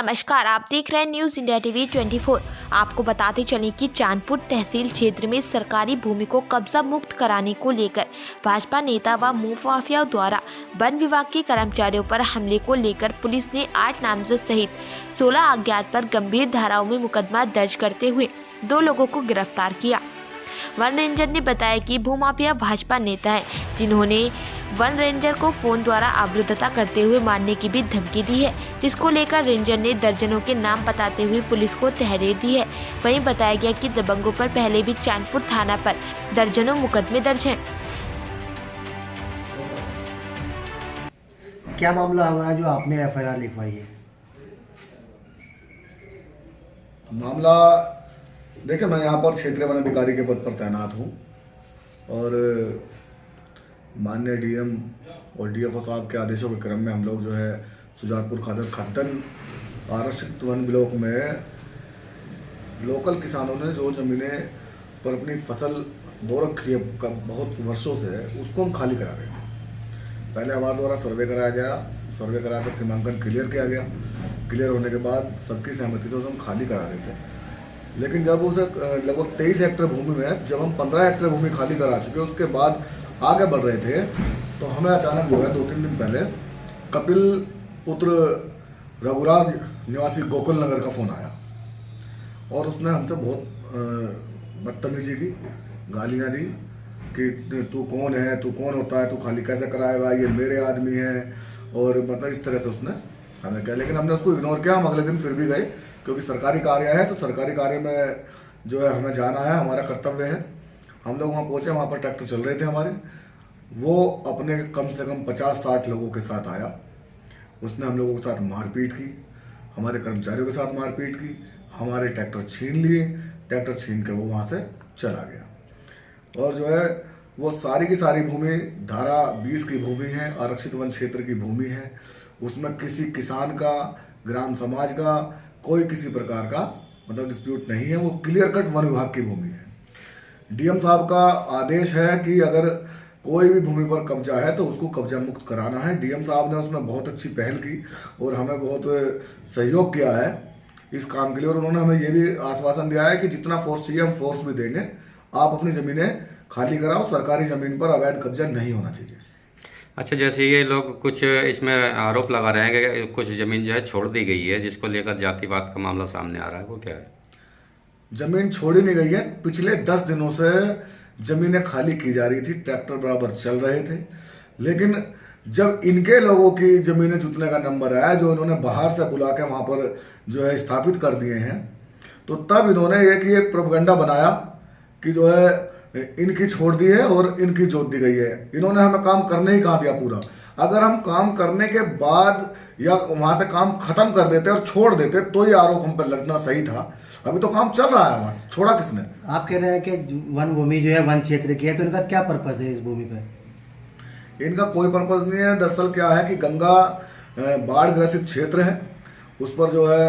नमस्कार, आप देख रहे हैं न्यूज इंडिया टीवी 24। आपको बताते चलें कि चांदपुर तहसील क्षेत्र में सरकारी भूमि को कब्जा मुक्त कराने को लेकर भाजपा नेता व मुफाफिया द्वारा वन विभाग के कर्मचारियों पर हमले को लेकर पुलिस ने 8 नामजद सहित 16 अज्ञात पर गंभीर धाराओं में मुकदमा दर्ज करते हुए 2 लोगों को गिरफ्तार किया। वन रेंजर ने बताया कि भूमाफिया भाजपा नेता है, जिन्होंने वन रेंजर को फोन द्वारा अवरुद्धता करते हुए मारने की भी धमकी दी है, जिसको लेकर रेंजर ने दर्जनों के नाम बताते हुए पुलिस को तहरीर दी है। वहीं बताया गया कि दबंगों पर पहले भी चांदपुर थाना पर दर्जनों मुकदमे दर्ज हैं। क्या मामला हुआ है जो आपने एफआईआर लिखवाई है? मामला देखिए, मैं यहाँ पर क्षेत्रीय वन अधिकारी के पद पर तैनात हूँ और माननीय डीएम और डीएफओ साहब के आदेशों के क्रम में हम लोग जो है सुजातपुर खादर आरक्षित वन ब्लॉक में लोकल किसानों ने जो ज़मीनें पर अपनी फसल बो रखी है बहुत वर्षों से, उसको हम खाली करा रहे थे। पहले हमारे द्वारा सर्वे कराया गया, सर्वे कराकर सीमांकन क्लियर किया गया। क्लियर होने के बाद सबकी सहमति से उसे हम खाली करा रहे थे। लेकिन जब उसे लगभग 23 हेक्टेयर भूमि में जब हम 15 हेक्टेयर भूमि खाली करा चुके, उसके बाद आगे बढ़ रहे थे, तो हमें अचानक जो है 2-3 दिन पहले कपिल पुत्र रघुराज निवासी गोकुल नगर का फ़ोन आया और उसने हमसे बहुत बदतमीजी की, गालियाँ दी कि तू कौन है, तू कौन होता है, तू खाली कैसे कराएगा, ये मेरे आदमी है, और मतलब इस तरह से उसने हमें कहा। लेकिन हमने उसको इग्नोर किया। हम अगले दिन फिर भी गए, क्योंकि सरकारी कार्य है, तो सरकारी कार्य में जो है हमें जाना है, हमारा कर्तव्य है। हम लोग वहाँ पहुँचे, वहाँ पर ट्रैक्टर चल रहे थे हमारे। वो अपने कम से कम 50-60 लोगों के साथ आया। उसने हम लोगों के साथ मारपीट की, हमारे कर्मचारियों के साथ मारपीट की, हमारे ट्रैक्टर छीन लिए। ट्रैक्टर छीन के वो वहाँ से चला गया। और जो है वो सारी की सारी भूमि धारा 20 की भूमि है, आरक्षित वन क्षेत्र की भूमि है। उसमें किसी किसान का, ग्राम समाज का कोई किसी प्रकार का मतलब डिस्प्यूट नहीं है। वो क्लियर कट वन विभाग की भूमि है। डीएम साहब का आदेश है कि अगर कोई भी भूमि पर कब्जा है तो उसको कब्जा मुक्त कराना है। डीएम साहब ने उसमें बहुत अच्छी पहल की और हमें बहुत सहयोग किया है इस काम के लिए। और उन्होंने हमें ये भी आश्वासन दिया है कि जितना फोर्स चाहिए हम फोर्स भी देंगे, आप अपनी ज़मीनें खाली कराओ, सरकारी ज़मीन पर अवैध कब्जा नहीं होना चाहिए। अच्छा, जैसे ये लोग कुछ इसमें आरोप लगा रहे हैं कि कुछ ज़मीन जो है छोड़ दी गई है, जिसको लेकर जातिवाद का मामला सामने आ रहा है, वो क्या है? जमीन छोड़ी नहीं गई है। पिछले 10 दिनों से जमीनें खाली की जा रही थी, ट्रैक्टर बराबर चल रहे थे। लेकिन जब इनके लोगों की जमीनें जुटने का नंबर आया, जो इन्होंने बाहर से बुला के वहाँ पर जो है स्थापित कर दिए हैं, तो तब इन्होंने ये प्रोपगंडा बनाया कि जो है इनकी छोड़ दी है और इनकी जोत दी गई है। इन्होंने हमें काम करने ही कहाँ दिया पूरा। अगर हम काम करने के बाद या वहाँ से काम खत्म कर देते और छोड़ देते तो ये आरोप हम पर लगना सही था। अभी तो काम चल रहा है, वहाँ छोड़ा किसने? आप कह रहे हैं कि वन भूमि जो है वन क्षेत्र की है, तो इनका क्या पर्पस है इस भूमि पर? इनका कोई पर्पस नहीं है। दरअसल क्या है कि गंगा बाढ़ ग्रसित क्षेत्र है, उस पर जो है